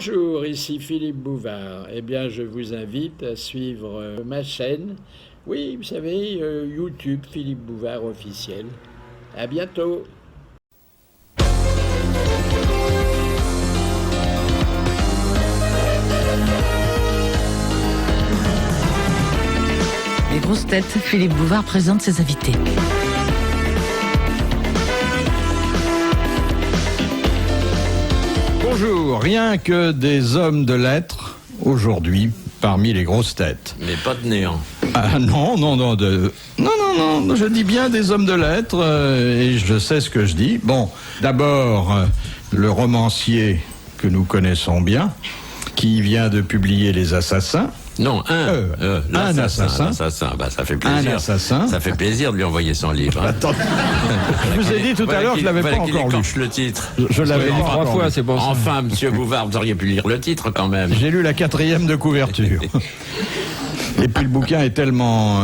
Bonjour, ici Philippe Bouvard. Eh bien, je vous invite à suivre ma chaîne. Oui, vous savez, YouTube, Philippe Bouvard officiel. À bientôt. Les grosses têtes, Philippe Bouvard présente ses invités. Bonjour, rien que des hommes de lettres aujourd'hui parmi les grosses têtes. Mais pas de néant. Ah non, je dis bien des hommes de lettres et je sais ce que je dis. Bon, d'abord, le romancier que nous connaissons bien, qui vient de publier Les Assassins. Non, un assassin. L'assassin, bah, ça fait plaisir. Un assassin. Ça fait plaisir de lui envoyer son livre. Hein. Attends, je vous ai dit tout à l'heure que je l'avais pas encore lu. Le titre. Je l'avais lu 3 fois, c'est bon. Enfin, monsieur Bouvard, vous auriez pu lire le titre quand même. J'ai lu la 4e de couverture. Et puis le bouquin est tellement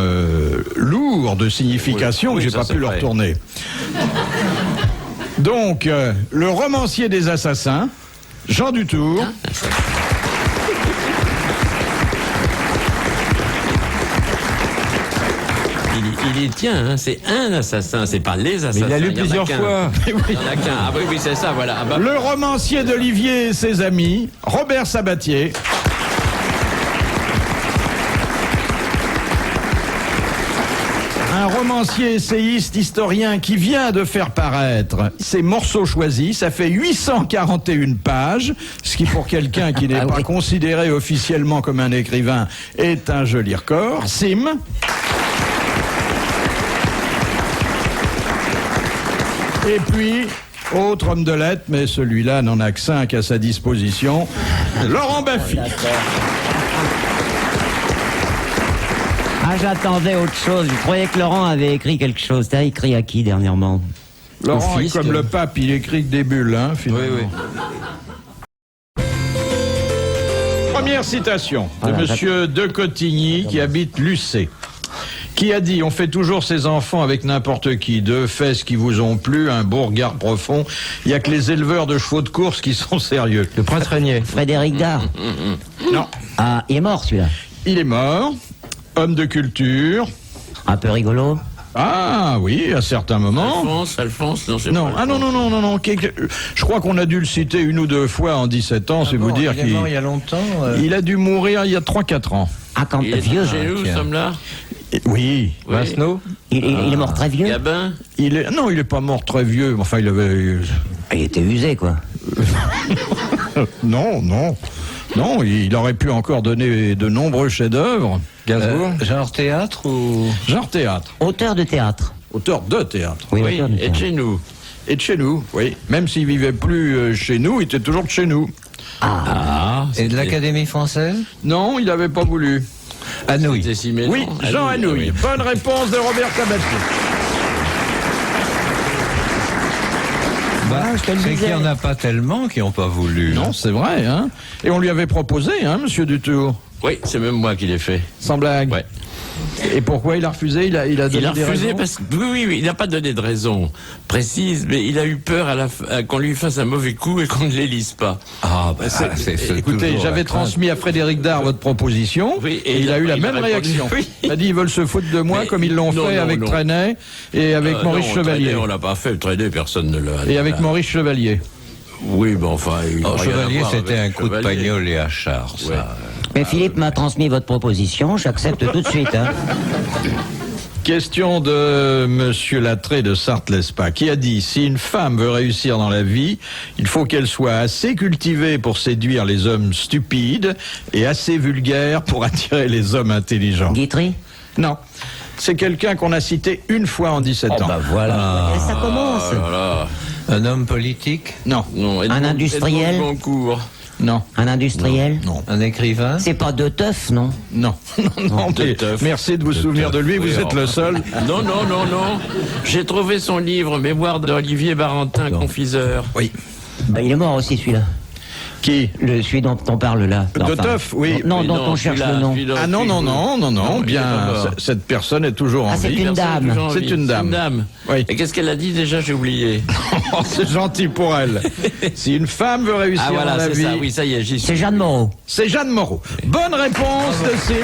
lourd de signification que j'ai pas pu le retourner. Donc, le romancier des assassins, Jean Dutour. Il y tient, hein, c'est un assassin, c'est pas les assassins. Mais il a lu plusieurs fois. Il y en a qu'un. Ah oui, c'est ça, voilà. Ah bah... Le romancier d'Olivier et ses amis, Robert Sabatier. Un romancier, essayiste, historien qui vient de faire paraître ses morceaux choisis. Ça fait 841 pages, ce qui pour quelqu'un qui n'est pas considéré officiellement comme un écrivain est un joli record. Sim. Et puis, autre homme de lettres, mais celui-là n'en a que 5 à sa disposition, Laurent Baffy. Ah, j'attendais autre chose. Je croyais que Laurent avait écrit quelque chose. T'as écrit à qui dernièrement? Laurent est comme le pape, il écrit que des bulles, hein, finalement. Oui. Première citation de monsieur de Cotigny, qui habite Lucé, qui a dit: on fait toujours ses enfants avec n'importe qui, deux fesses qui vous ont plu, un beau regard profond, il n'y a que les éleveurs de chevaux de course qui sont sérieux. Le prince Régnier. Frédéric Dard. Non. Ah, il est mort celui-là. Il est mort, homme de culture. Un peu rigolo. Ah oui, à certains moments. Alphonse, non, c'est Non, pas non. Je crois qu'on a dû le citer 1 ou 2 fois en 17 ans, c'est vous dire qu'il est mort il y a longtemps. Il a dû mourir il y a 3-4 ans. Ah, quand Il est vieux. chez nous, ce homme-là. Oui. Masno. Il est mort très vieux. Gabin. Non, il est pas mort très vieux. Enfin, il avait. Il était usé, quoi. Non, il aurait pu encore donner de nombreux chefs-d'œuvre. Gainsbourg. Genre théâtre ou. Genre théâtre. Auteur de théâtre. Auteur de théâtre. Oui, Oui, auteur de et de théâtre. chez nous. Et de chez nous, oui. Même s'il vivait plus chez nous, il était toujours de chez nous. Ah, Et de l'Académie française. Non, il n'avait pas voulu. Anouilh. c'était Siménon. Oui, Jean Anouilh. Bonne réponse de Robert Sabatier. je te le C'est disais. qu'il n'y en a pas tellement qui n'ont pas voulu. Non, c'est vrai, hein. Et on lui avait proposé, hein, monsieur Dutour. Oui, c'est même moi qui l'ai fait. Sans blague. Ouais. Et pourquoi il a refusé? Il a donné Il a des refusé raisons parce que oui, il n'a pas donné de raison précise, mais il a eu peur qu'on lui fasse un mauvais coup et qu'on ne l'élise pas. Ah, bah, c'est Écoutez, toujours j'avais la crainte. transmis à Frédéric Dard votre proposition, Oui, et il a eu la même répondu, réaction. oui. Il a dit ils veulent se foutre de moi Mais comme ils l'ont non, fait non, avec non. Trenet et avec Maurice Non, Chevalier. Traîner, on l'a pas fait, traîner, personne ne l'a. Et avec Maurice Chevalier. Oui, bon, enfin. il Oh, n'a rien à Chevalier, voir c'était avec un coup de Chevalier. pagnol et à char, ça. Ouais. Mais Philippe m'a transmis votre proposition. J'accepte tout de suite. Hein. Question de monsieur Lattré de Sarthe-Lespas, qui a dit: si une femme veut réussir dans la vie, il faut qu'elle soit assez cultivée pour séduire les hommes stupides et assez vulgaire pour attirer les hommes intelligents. Guitry. Non. C'est quelqu'un qu'on a cité 1 fois en 17 ans. Voilà. Et ça commence. Voilà. Un homme politique. Non. Non, Un industriel. Edmond de Goncourt. Non. Un industriel. Non. Un écrivain. C'est pas de teuf, non? Non. Non. de mais teuf. merci de vous souvenir de lui, vous êtes le seul. Non. J'ai trouvé son livre, Mémoire d'Olivier Barentin, confiseur. Oui. Bah, il est mort aussi, celui-là. Qui? Celui dont on parle là. De Teuf, oui. Non, Oui, dont non, on cherche celui-là, le nom. celui-là, Ah non, il est bien, pas mort. cette personne est toujours en Ah, c'est vie. une dame. Toujours en C'est vie. une dame. C'est une dame. Oui. Et qu'est-ce qu'elle a dit déjà? J'ai oublié. Oh, c'est gentil pour elle. Si une femme veut réussir Ah voilà, dans la c'est vie, ça. Oui, ça y est, j'y suis. C'est Jeanne Moreau. c'est Jeanne Moreau. Bonne réponse de Sim.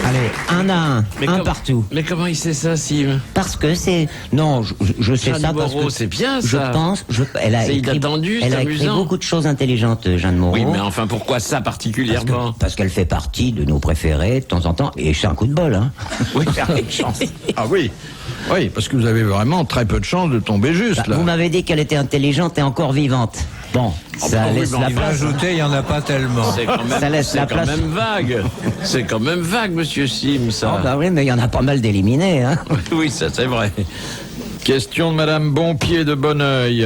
Allez, 1 à 1, Mais un com- partout. Mais comment il sait ça, Sim? Parce que c'est... Non, je sais Jeanne ça parce Moreau, que... c'est bien, Je ça. pense... Elle a C'est écrit, inattendu, elle c'est a écrit amusant. beaucoup de choses intelligentes, Jeanne Moreau. Oui, mais enfin, pourquoi ça particulièrement? Parce qu'elle fait partie de nos préférés de temps en temps. Et c'est un coup de bol, hein. Oui, avec chance. Ah oui. Oui, parce que vous avez vraiment très peu de chance de tomber juste, là. Vous m'avez dit qu'elle était intelligente et encore vivante. Bon, ça oui, laisse mais la on Il va place. ajouter, il n'y en a pas tellement. C'est quand même, Ça laisse c'est la quand place. même vague. C'est quand même vague, monsieur Sim, ça. Oh, bah oui, mais il y en a pas mal d'éliminés, hein. Oui, ça c'est vrai. Question de Madame Bonpied de Bonneuil.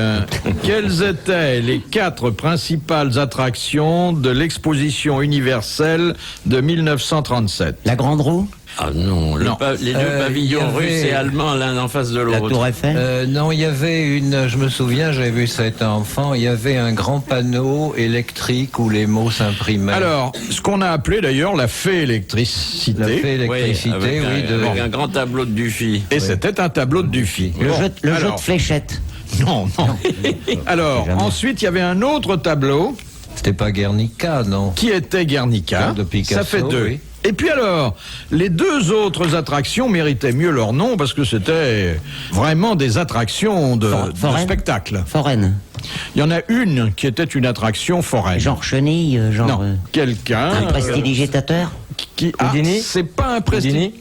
Quelles étaient les 4 principales attractions de l'exposition universelle de 1937? La Grande Roue, Ah non, Non. les deux Il pavillons y avait- russes et allemands l'un en face de la l'autre. Tour Eiffel. Non, il y avait je me souviens, j'avais vu ça étant enfant, il y avait un grand panneau électrique où les mots s'imprimaient. Alors, ce qu'on a appelé d'ailleurs la fée électricité. la fée électricité, avec oui, avec un grand tableau de Dufy. Et c'était un tableau de Dufy. Le Bon, jeu de alors, fléchettes. Non, non. Alors, Jamais. ensuite, il y avait un autre tableau C'était pas Guernica, non? qui était Guernica. De Picasso, Ça fait 2. oui. Et puis alors, les 2 autres attractions méritaient mieux leur nom parce que c'était vraiment des attractions de Foraine. spectacle. Foraine. Il y en a une qui était une attraction foraine. Genre chenille, genre... Non, quelqu'un un prestidigitateur. qui... Ah, Houdini c'est pas un prestige...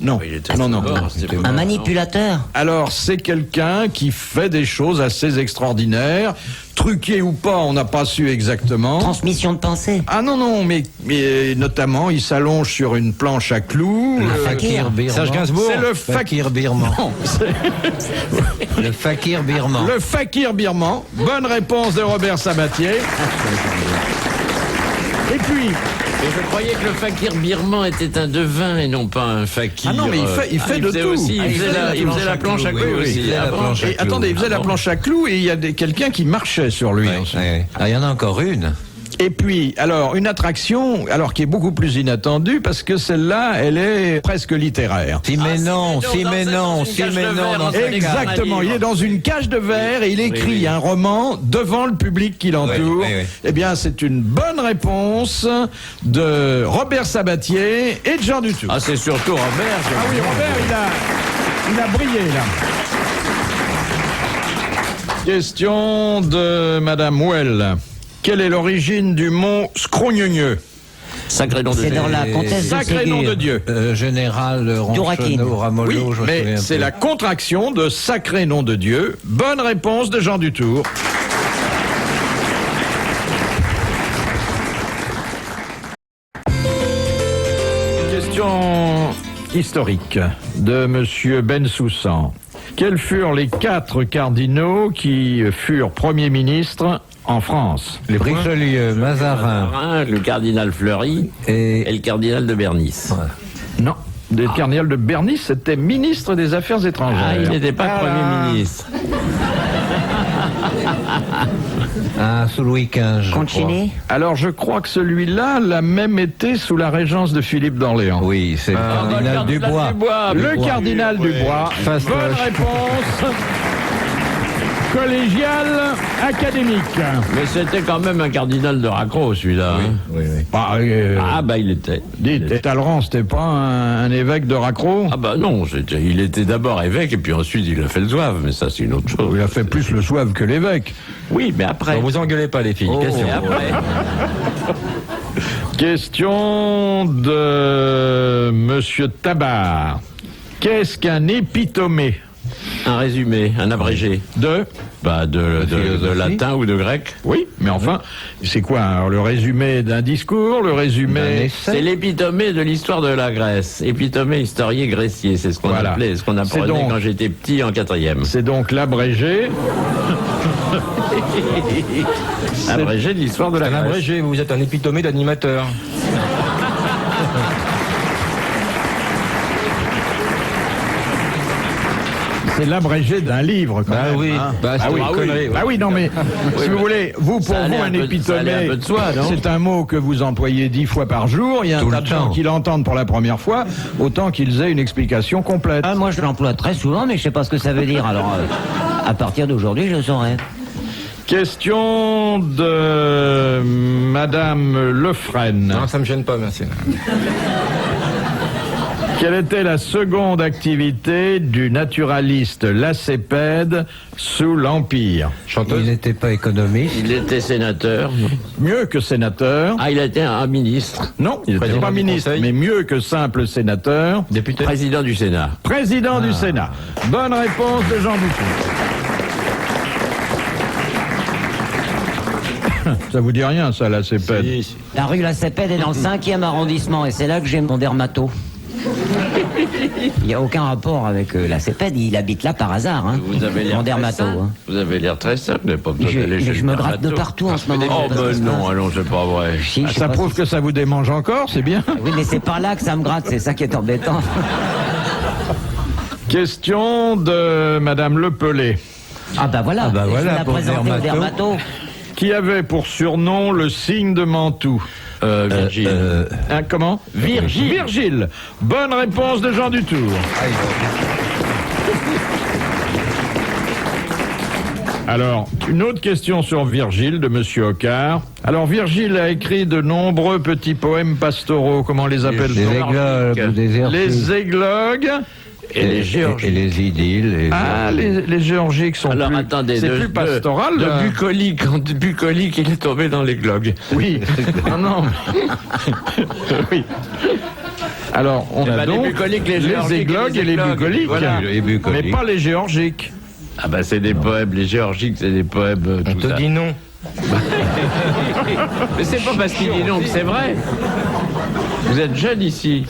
Non, Il était non, non. mort, c'était pas Un mort. manipulateur. Alors, c'est quelqu'un qui fait des choses assez extraordinaires, truquées ou pas, on n'a pas su exactement. Transmission de pensée. Ah non, non, mais notamment, il s'allonge sur une planche à clous. Le fakir birman. Serge Gainsbourg. C'est le Fakir birman. Non, c'est Le fakir birman. le fakir birman. Bonne réponse de Robert Sabatier. Et puis, Et je croyais que le fakir birman était un devin et non pas un fakir. Ah non, mais il fait de faisait tout. Aussi, Ah, il faisait la planche à oui, clous oui, aussi. il faisait Ah la bon planche à et clous. attendez, il faisait la planche à clous et il y a quelqu'un qui marchait sur lui. Ouais, ensuite. ouais. Ah, il y en a encore une. Et puis, alors, une attraction, alors qui est beaucoup plus inattendue, parce que celle-là, elle est presque littéraire. Si mais non, si, si mais mais non, non, dans si une mais cage de non. verre, dans dans sa un cage. Exactement, il est dans une cage de verre et il écrit oui. un roman devant le public qui l'entoure. Oui, oui, oui. Eh bien, c'est une bonne réponse de Robert Sabatier et de Jean Dutour. Ah, c'est surtout Robert. Ah oui, Robert, il a brillé là. Question de Madame Well. Quelle est l'origine du mont Scrogneux? Sacré nom de C'est Dieu. dans la comtesse de Sacré nom Ségur. de Dieu. Général Douraquine. Ronchonneau, Ramolo, Oui, je me mais souviens c'est plus. la contraction de Sacré nom de Dieu. Bonne réponse de Jean Dutour. Question historique de Monsieur Bensoussan. Quels furent les 4 cardinaux qui furent premiers ministres en France? Les Richelieu, Mazarin Le cardinal Fleury et et... le cardinal de Bernice. Non. Le cardinal de Bernice, c'était ministre des Affaires étrangères. Ah, il n'était pas Ah là. Premier ministre. Ah, sous Louis XV, je Concini. Alors, je crois que celui-là l'a même été sous la régence de Philippe d'Orléans. crois. Oui, c'est le cardinal Dubois. Le cardinal Dubois. Fastoche. Bonne réponse. Collégial académique. Mais c'était quand même un cardinal de raccro, celui-là. hein. Oui, oui. Bah, Ah, bah, il était. dites, Talleyrand, c'était pas un évêque de Raccro? Ah, bah, non, il était d'abord évêque et puis ensuite il a fait le zouave, mais ça, c'est une autre chose. Il a fait plus le soave que l'évêque. Oui, mais après. Ne vous engueulez pas, les filles. Oh. Question. Et après. Question de Monsieur Tabar. Qu'est-ce qu'un épitomé? Un résumé, un abrégé. De? Bah, de philosophie. latin ou de grec. Oui, mais enfin, c'est quoi alors, le résumé d'un discours, le résumé... C'est l'épitomée de l'histoire de la Grèce. Épitomée, historié, grecier. C'est ce qu'on Voilà. appelait, ce qu'on C'est apprenait donc- quand j'étais petit en 4e. C'est donc l'abrégé. Abrégé de l'histoire de la Un Grèce. abrégé, vous êtes un épitomé d'animateur. C'est l'abrégé d'un livre, quand même. oui. hein. Bah, c'est oui. une connerie, Ah oui, non, mais si vous voulez, vous, pour Ça allait vous, un un peu- ça allait épitomé, un peu de soi, non c'est un mot que vous employez 10 fois par jour. Il y a Tout un le tas de gens temps. qui l'entendent pour la première fois, autant qu'ils aient une explication complète. Ah, moi, je l'emploie très souvent, mais je sais pas ce que ça veut dire. Alors, à partir d'aujourd'hui, je saurai. Question de Madame Lefresne. Non, ça me gêne pas, merci. Quelle était la seconde activité du naturaliste Lacépède sous l'Empire? Il Chanteuse. n'était pas économiste. Il était sénateur. Non. Mieux que sénateur. Ah, il a été un ministre. Non, il n'était Président pas du ministre, Conseil. mais mieux que simple sénateur. Député. Président du Sénat. Président du Sénat. Bonne réponse de Jean Boutou. Ça vous dit rien, ça, Lacépède? La rue Lacépède est dans le 5e arrondissement et c'est là que j'ai mon dermato. Il n'y a aucun rapport avec Lacépède, il habite là par hasard. Hein. Vous avez l'air Mon très dermato. sain. Hein. Vous avez l'air très simple, vous n'avez pas besoin d'aller Mais chez je le me gratte de dermato. partout en ce moment. Oh, ben non, allons, c'est pas vrai. Si, je sais Ça pas prouve si- que ça vous démange encore, c'est bien. Oui, mais c'est par là que ça me gratte, c'est ça qui est embêtant. Question de Madame Lepelé, Ah bah voilà, Ah bah je voilà, vais la pour présenter au dermato. dermato. qui avait pour surnom le signe de Mantoue. Virgile. Hein, comment? Virgile. Virgile. Bonne réponse de Jean Dutour. Alors, une autre question sur Virgile de Monsieur Occard. Alors, Virgile a écrit de nombreux petits poèmes pastoraux. Comment les Des appelle-t-on? églogues ou des ertiques. Les églogues. Et les géorgiques. Et les idylles. et Ah, les géorgiques sont Alors plus... attendez, c'est plus pastoral. De là. bucolique, il est tombé dans les glogues. Oui. Ah non. Oui. Alors, on a ben, les donc bucoliques, les géorgiques et églogues les et les églogues. bucoliques. Voilà. Les bucoliques. Mais pas les géorgiques. Ah bah c'est des poèmes, les géorgiques, c'est des poèmes, On tout te ça. dit non. Mais c'est pas parce qu'il dit non que c'est vrai. Vous êtes jeune ici.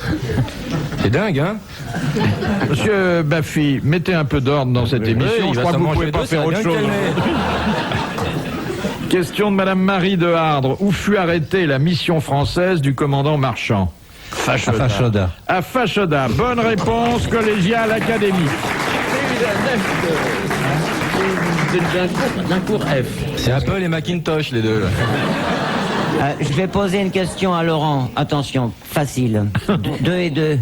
C'est dingue, hein? Monsieur Baffy, mettez un peu d'ordre dans cette émission. il Je va crois que s'en vous pouvez manger pas deux, ça faire va autre bien chose. calmer. Question de Madame Marie de Hardre. Où fut arrêtée la mission française du commandant Marchand? À Fachoda. À Fachoda. Bonne réponse, collégiale académique. D'un cours F. C'est Apple et Macintosh, les deux, là. Je vais poser une question à Laurent. Attention, facile. 2 et 2.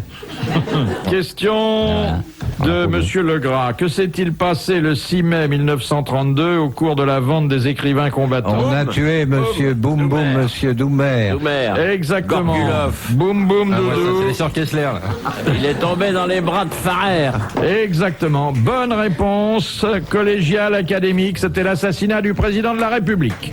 Question de Monsieur Legras. Que s'est-il passé le 6 mai 1932 au cours de la vente des écrivains combattants? On a tué Monsieur Boum Boum, Monsieur Doumer. Doumer. Exactement. Gorgulov. Boum boum Ah, ouais, ça, doudou. c'est les sœurs Kessler, là. Il est tombé dans les bras de Farrer. Exactement. Bonne réponse. Collégiale académique. C'était l'assassinat du président de la République.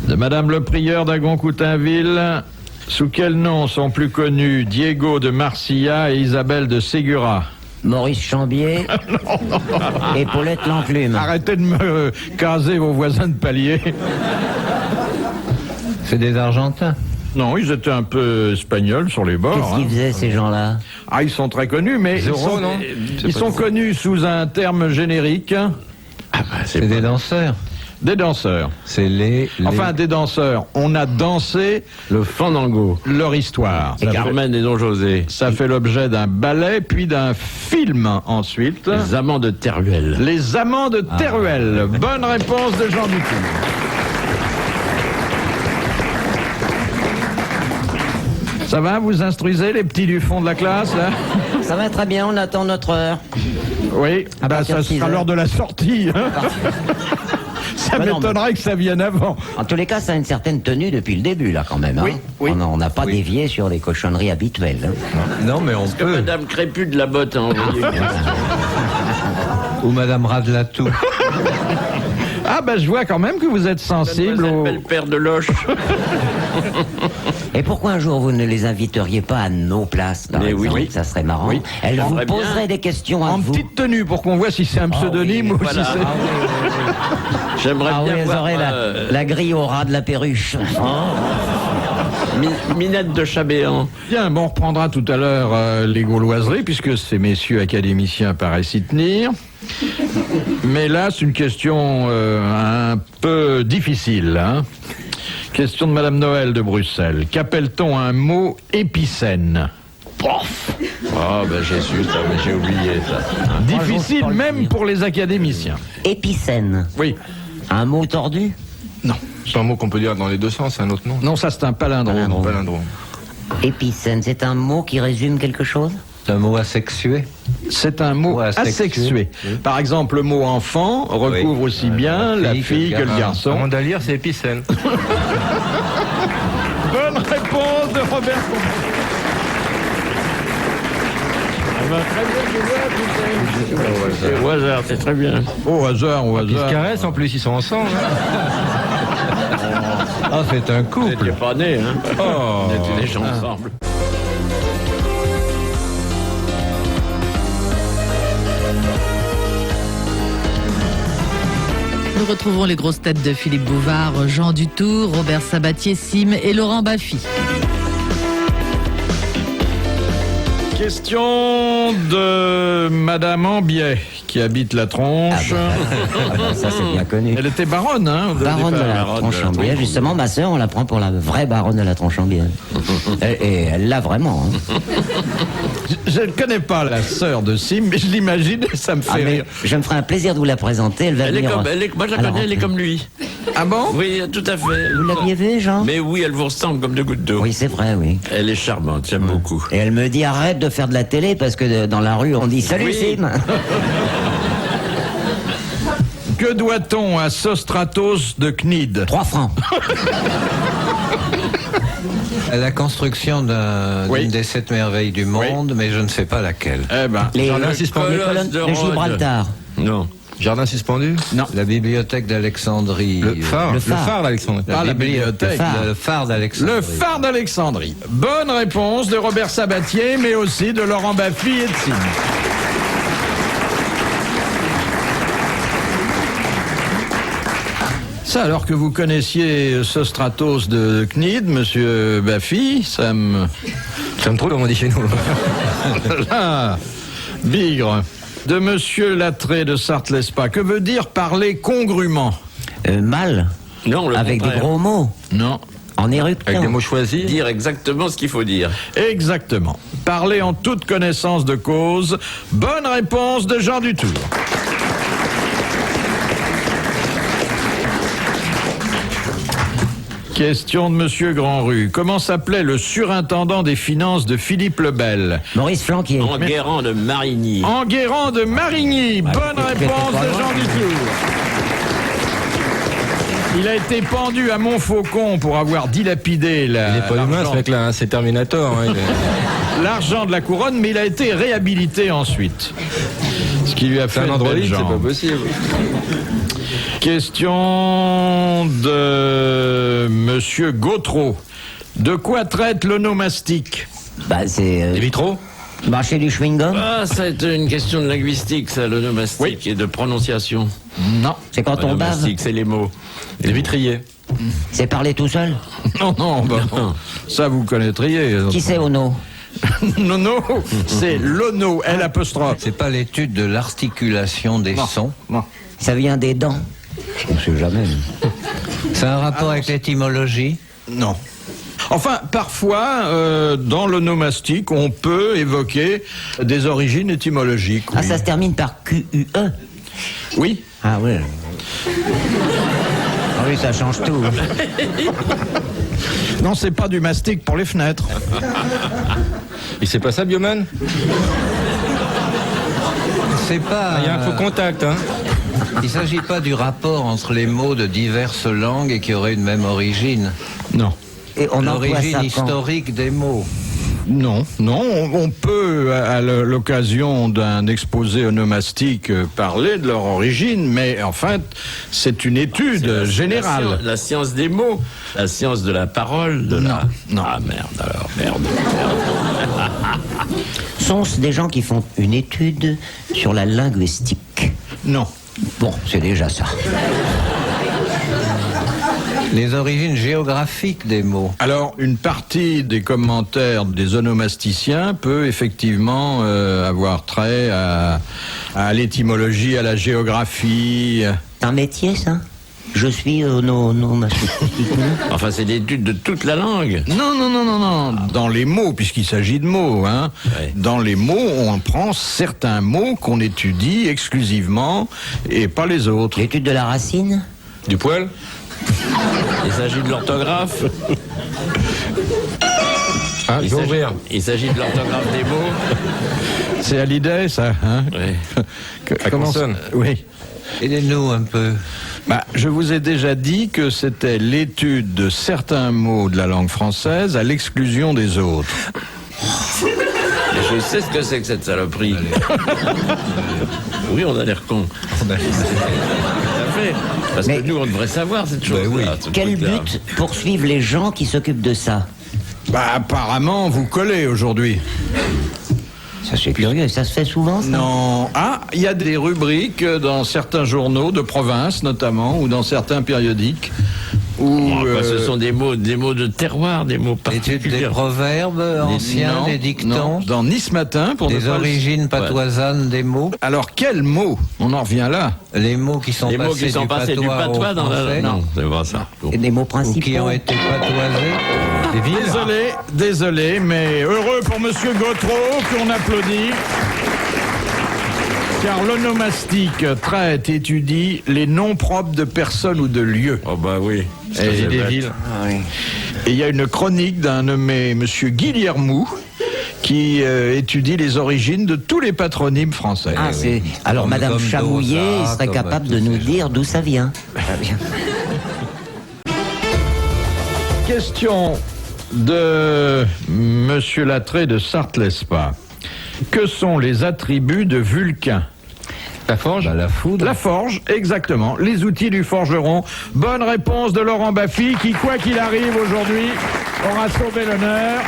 De Madame le prieur d'Agon-Coutainville. Sous quel nom sont plus connus Diego de Marcilla et Isabelle de Ségura? Maurice Chambier et Paulette Lanclume. Arrêtez de me caser vos voisins de palier. C'est des Argentins. Non, ils étaient un peu espagnols sur les bords. Qu'est-ce qu'ils faisaient, ces gens-là? Ah, ils sont très connus, mais Zorro, non ils sont connus sous un terme générique. C'est des danseurs. Des danseurs. C'est les... Enfin, des danseurs. On a dansé Le fandango. leur histoire. Et Carmen et Don José. Ça fait l'objet d'un ballet, puis d'un film ensuite. Les amants de Teruel. Les Amants de Teruel. Bonne réponse de Jean Dutour. Ça va, vous instruisez les petits du fond de la classe, là? Ça va très bien, on attend notre heure. Oui, À partir ça de 6 sera heures. l'heure de la sortie. Hein. Ça Bah non, m'étonnerait que ça vienne avant. En tous les cas, ça a une certaine tenue depuis le début, là, quand même. Hein. Oui, oui. On n'a pas dévié sur les cochonneries habituelles. Hein. Non, mais on Que peut. Madame Crépus de la Botte a envoyé. Ou Madame Radlatou. Ah ben je vois quand même que vous êtes sensible au... Belle Père de Loche. Et pourquoi un jour vous ne les inviteriez pas à nos places, par Mais exemple? oui. Ça serait marrant. Oui. Elles vous J'aimerais bien. poseraient des questions à En vous. petite tenue pour qu'on voit si c'est un pseudonyme ou voilà. si c'est... J'aimerais Ah oui, bien elles voir auraient la grille au ras de la perruche. Minette de Chabéan. Bien, bon, on reprendra tout à l'heure les gauloiseries, puisque ces messieurs académiciens paraissent y tenir. Mais là, c'est une question un peu difficile. Hein. Question de Madame Noël de Bruxelles. Qu'appelle-t-on un mot épicène? Oh, ben j'ai su ça, mais j'ai oublié ça. Difficile pas le même dire. pour les académiciens. Épicène. Oui. Un mot tordu? Non. C'est un mot qu'on peut dire dans les deux sens, un autre nom. Non, ça c'est un palindrome. Palindrome. Épicène, c'est un mot qui résume quelque chose? C'est un mot asexué. C'est un mot Ouais, asexué. Par exemple, le mot enfant recouvre Oui. aussi bien la fille que le garçon. Avant d'aller lire, c'est épicène. Bonne réponse de Robert Combray. Au hasard, c'est très bien. Au hasard, au Ils se hasard. caressent en plus, ils sont ensemble. Ah, c'est un Vous n'étiez couple. pas né, hein. Oh. On était déjà ensemble. Nous retrouvons les grosses têtes de Philippe Bouvard, Jean Dutour, Robert Sabatier, Sim et Laurent Baffy. Question de Madame Ambiet, qui habite la Tronche. Ça, c'est bien connu. Elle était baronne, hein, au Baronne de départ. la Tronchambière. Justement, ma sœur, on la prend pour la vraie baronne de la Tronchambière. Et elle l'a vraiment. Hein. Je ne connais pas la sœur de Sim, mais je l'imagine et ça me Ah, fait mais rire. je me ferai un plaisir de vous la présenter. Elle va Elle est venir. comme, moi je la connais, elle est comme lui. Ah bon? Oui, tout à fait. Vous l'aviez vu, Jean? Mais oui, elle vous ressemble comme deux gouttes d'eau. Oui, c'est vrai, oui. Elle est charmante, j'aime beaucoup. Et elle me dit arrête de faire de la télé parce que dans la rue on dit salut Oui. Sim. Que doit-on à Sostratos de Cnide? 3 francs. La construction Oui. d'une des 7 merveilles du monde, mais je ne sais pas laquelle. Eh ben, Les, Jardin suspendu. les colonnes de de Rhodes. Gibraltar. Non. Jardin suspendu. non, La bibliothèque d'Alexandrie. Le phare. Le phare. d'Alexandre. pas la bibliothèque. Le phare d'Alexandrie. Le phare d'Alexandrie. Bonne réponse de Robert Sabatier, mais aussi de Laurent Baffy et de Sim. Ça, alors que vous connaissiez Sostratos de Cnide, monsieur Baffy, ça me... J'aime trop comme on dit chez nous. Ah, bigre. De monsieur Latré de Sarthe-Lespa, que veut dire parler congrument? Mal. Non, le Avec des contraire. gros mots. Non. En éruption. Avec des mots choisis. Dire exactement ce qu'il faut dire. Exactement. Parler en toute connaissance de cause. Bonne réponse de Jean Dutour. Question de monsieur Grandrue. Comment s'appelait le surintendant des finances de Philippe le Bel? Maurice Flanquier. Enguerrand de Marigny. Enguerrand de Marigny. Bonne écoutez, réponse c'est pas de loin. Jean Dutour. Il a été pendu à Montfaucon pour avoir dilapidé Il est pas humain ce mec-là, hein, c'est Terminator. Hein, l'argent de la couronne, mais il a été réhabilité ensuite. Ce qui lui a fait C'est un une androïde, belle c'est jambe. pas possible. Question de monsieur Gautreau. De quoi traite l'onomastique? Bah, c'est Les vitraux. marché du chewing-gum. Ah, ça c'est une question de linguistique, ça, l'onomastique, et de prononciation. Non. C'est quand on bave. L'onomastique, c'est les mots. Les vitriers. C'est parler tout seul. Non, non, bah, non. Ça vous connaîtriez. Qui c'est Ono? Non, non, c'est l'ono, L apostrophe. C'est pas l'étude de l'articulation des sons. Non. Ça vient des dents. Je sais jamais. C'est un rapport avec l'étymologie. Non. Enfin, parfois, dans l'onomastique, on peut évoquer des origines étymologiques. Ah, oui. ça se termine par Q-U-E. Oui. Ah oui. Ah oui, ça change tout. Non, c'est pas du mastic pour les fenêtres. Et c'est pas ça, Bioman? C'est pas. Il y a un faux contact, hein. Il s'agit pas du rapport entre les mots de diverses langues et qui auraient une même origine. Non. Et on emploie ça L'origine quand? historique des mots. Non, non, on peut, à l'occasion d'un exposé onomastique, parler de leur origine, mais en fait, c'est une étude générale. La science des mots, la science de la parole, de la... non. Ah merde alors, merde. Sont-ce des gens qui font une étude sur la linguistique? Non. Bon, c'est déjà ça. Les origines géographiques des mots. Alors, une partie des commentaires des onomasticiens peut effectivement avoir trait à l'étymologie, à la géographie. C'est un métier, ça? Je suis onomastique. Enfin, c'est l'étude de toute la langue. Non. Dans les mots, puisqu'il s'agit de mots, hein. Ouais. Dans les mots, on prend certains mots qu'on étudie exclusivement et pas les autres. L'étude de la racine? Du poil? Il s'agit de l'orthographe. Ah, je vais ouvrir. Il s'agit de l'orthographe des mots. C'est à l'idée, ça, hein? Ouais. Comment consonne. Oui. Aidez-nous un peu. Je vous ai déjà dit que c'était l'étude de certains mots de la langue française à l'exclusion des autres. Je sais ce que c'est que cette saloperie. Oui, on a l'air con. Tout à fait. Parce Mais- que nous, on devrait savoir cette chose-là. oui. ce Quel truc-là. but poursuivent les gens qui s'occupent de ça? Apparemment, vous collez aujourd'hui. Ça c'est curieux, ça se fait souvent ça? Non. Il y a des rubriques dans certains journaux de province, notamment, ou dans certains périodiques, où... Ce sont des mots de terroir, des mots Étude des particuliers. proverbes anciens, non, des dictons, non, dans Nice Matin, pour ne des pas- origines patoisannes des mots. Alors, quels mots? On en revient là. Les mots qui sont Les mots passés, qui sont passés du patois au dans la français, Non, c'est pas ça. Et des mots ou principaux? qui ont été patoisés. Des villes? Désolé, mais heureux pour Monsieur Gautreau, qu'on applaudit. Car l'onomastique traite, étudie les noms propres de personnes ou de lieux. Oh bah oui. Et Des villes. Ah oui. Et il y a une chronique d'un nommé Monsieur Guillermou qui étudie les origines de tous les patronymes français. Ah, c'est... Alors, Comme- Madame comme Chamouillet Dosa, serait comme capable tous de nous ces dire d'où ça vient. Question de Monsieur Lattré de Sarthe-Lespa. Que sont les attributs de Vulcain? La forge? La foudre. La forge, exactement. Les outils du forgeron. Bonne réponse de Laurent Baffy, qui, quoi qu'il arrive aujourd'hui, aura sauvé l'honneur.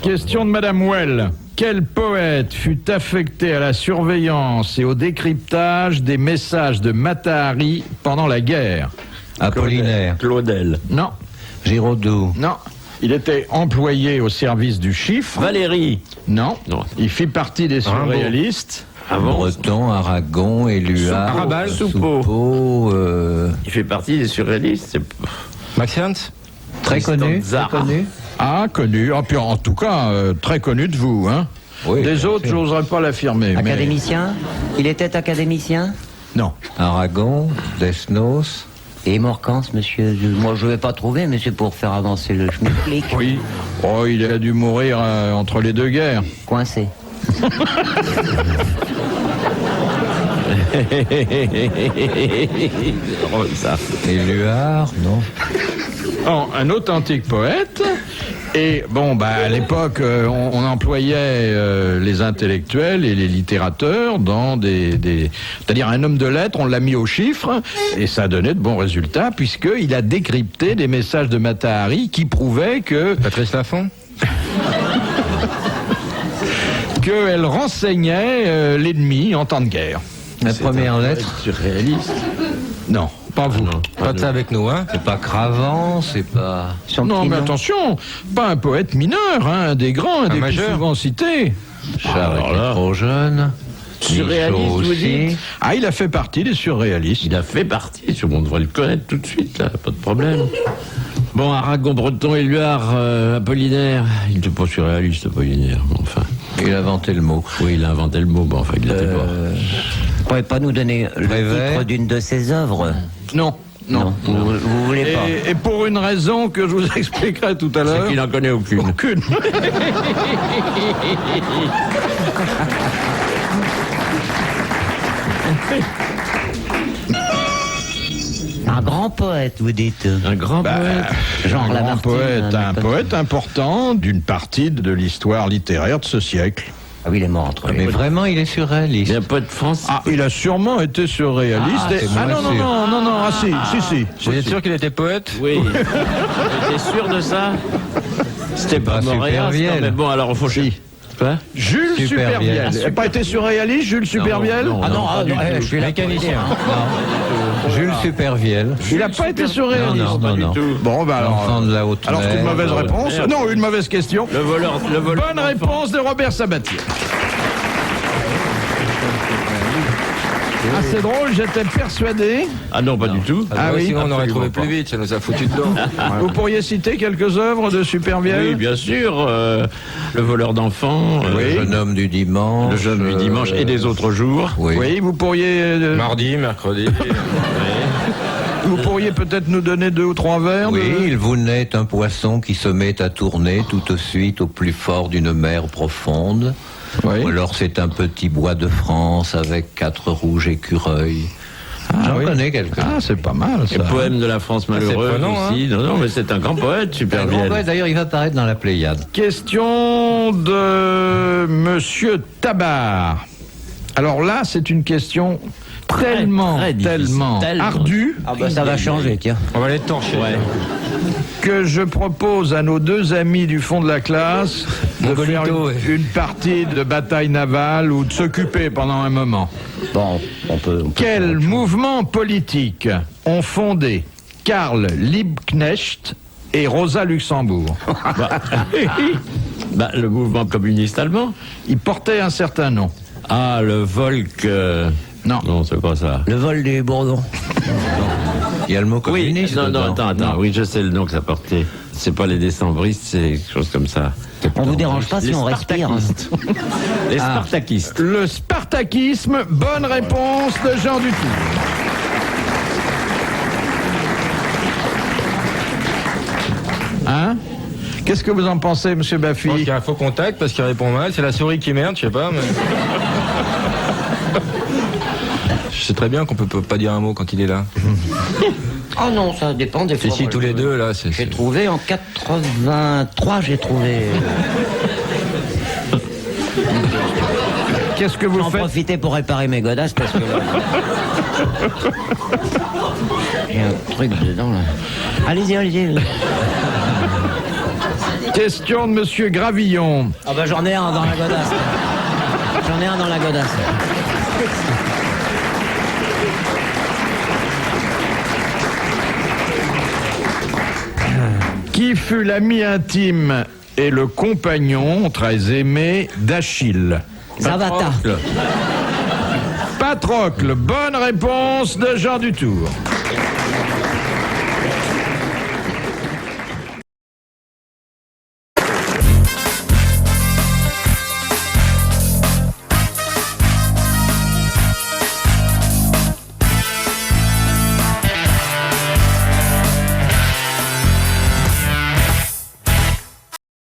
Question de Madame Well. Quel poète fut affecté à la surveillance et au décryptage des messages de Mata Hari pendant la guerre? Apollinaire. Claudel. Non, Giraudoux. non. Il était employé au service du chiffre. Valérie. Non. Non. Il fit partie des surréalistes. Avant, Breton, Aragon, Éluard, Arabal, Soupeau, il fait partie des surréalistes. C'est- Maxience? très connu, très Zara. connu. Ah, connu. Ah, puis en tout cas, très connu de vous, hein. Oui, Des bien autres, sûr. j'oserais pas l'affirmer. mais- Académicien? Il était académicien? Non. Aragon, Desnos. Et Morcance, monsieur? Moi, je vais pas trouver, mais c'est pour faire avancer le schmilblick. Oui. Oh, il a dû mourir entre les deux guerres. Coincé. drôle, ça. Éluard, non. Oh, un authentique poète. Et bon, à l'époque, on employait les intellectuels et les littérateurs dans c'est-à-dire un homme de lettres, on l'a mis au chiffre, et ça donnait de bons résultats, puisqu'il a décrypté des messages de Mata Hari qui prouvaient Patrice Laffont? qu'elle renseignait l'ennemi en temps de guerre. La première lettre, Surréaliste. Non, pas vous. Pas de ça avec nous, hein? c'est pas Cravant, c'est pas. Son Non, petit mais nom? attention, pas un poète mineur, hein, un des grands, un des plus majeur. souvent cités. Charles alors là. trop jeune. Surréaliste, Michaud vous aussi. dites? Ah, il a fait partie des surréalistes. Il a fait partie, on devrait le connaître tout de suite, là, pas de problème. Bon, Aragon, Breton, Éluard, Apollinaire. Il n'était pas surréaliste, Apollinaire, mais enfin. Il a inventé le mot. Oui, il a inventé le mot, mais enfin, il l'était pas. Vous pourriez pas nous donner le Prévert. titre d'une de ses œuvres? Non, non. Vous voulez pas? Et pour une raison que je vous expliquerai tout à l'heure. C'est qu'il n'en connaît aucune. Aucune. Un grand poète, vous dites? Un grand poète. Genre un grand Lamartine, poète, un comme- poète important d'une partie de l'histoire littéraire de ce siècle. Ah oui, il est mort entre Mais les... vraiment, il est Il surréaliste. y a un poète français. Ah, il a sûrement été surréaliste. Ah, c'est moins non, non, sûr. non, non, non, ah si. Vous êtes sûr qu'il était poète? Oui. T'es sûr de ça? C'était pas pas Montréal, Supervielle. mais bon, alors il faut... Quoi? Jules Supervielle. Supervielle. Il n'a pas été surréaliste, Jules Supervielle? non, Ah non, pas du tout. je suis là pour Mécanicien. dire, hein. Jules Supervielle. Il n'a pas été surréaliste. Non, non, non. Bon, alors. L'enfant de la haute Alors, c'est une mer. mauvaise réponse. merde. Non, une mauvaise question. Le voleur Bonne d'enfants. réponse de Robert Sabatier. Ah, c'est drôle, j'étais persuadé. Ah non, pas du tout. Ah oui, sinon on aurait trouvé absolument plus vite, ça nous a foutu dedans. Vous pourriez citer quelques œuvres de Supervielle? Oui, bien sûr. Le voleur d'enfants, Le jeune homme du dimanche. le jeune du dimanche et des autres jours. Oui. Oui, vous pourriez, Mardi, mercredi. vous pourriez peut-être nous donner 2 ou 3 vers. Oui, il vous naît un poisson qui se met à tourner tout de suite au plus fort d'une mer profonde. Oui. Ou alors c'est un petit bois de France avec 4 rouges écureuils. J'en oui. connais quelques-uns. Ah, c'est pas mal, Et ça. poème de la France malheureuse prenant, aussi. Non, non, mais c'est un grand poète, Un grand Supervielle. poète, d'ailleurs, il va apparaître dans la Pléiade. Question de Monsieur Tabar. Alors là, c'est une question tellement très difficile, tellement. ardue Ah bah ça va changer, tiens. On va les torcher. Ouais. que je propose à nos 2 amis du fond de la classe de faire Mongolito, une partie de bataille navale ou de s'occuper pendant un moment. Bon, on peut Quels mouvements politiques ont fondé Karl Liebknecht et Rosa Luxembourg? Bah, le mouvement communiste allemand. Ils portaient un certain nom. Ah, le Volk. Non. Non, c'est pas ça. Le vol des Bourdons. Il y a le mot Oui, communiste. non, non, dedans. attends. Oui, je sais le nom que ça portait. C'est pas les décembristes, c'est quelque chose comme ça. On vous dérange pas si Les on respire, hein. spartakistes. Les spartakistes. Le spartakisme, bonne réponse de Jean Dutour. Hein? Qu'est-ce que vous en pensez, monsieur Je pense qu'il Baffy? y a un faux contact parce qu'il répond mal. C'est la souris qui merde, je sais pas. Mais... je sais très bien qu'on peut pas dire un mot quand il est là. Oh non, ça dépend des fois. Si, tous les deux, là, c'est... J'ai trouvé en 83, j'ai trouvé. Qu'est-ce que vous J'en faites? profiter pour réparer mes godasses parce que là... J'ai un truc dedans là. Allez-y, allez-y. Question de monsieur Gravillon. Ah bah j'en ai un dans la godasse. J'en ai un dans la godasse. Qui fut l'ami intime et le compagnon très aimé d'Achille? Zavata. Patrocle, bonne réponse de Jean Dutour.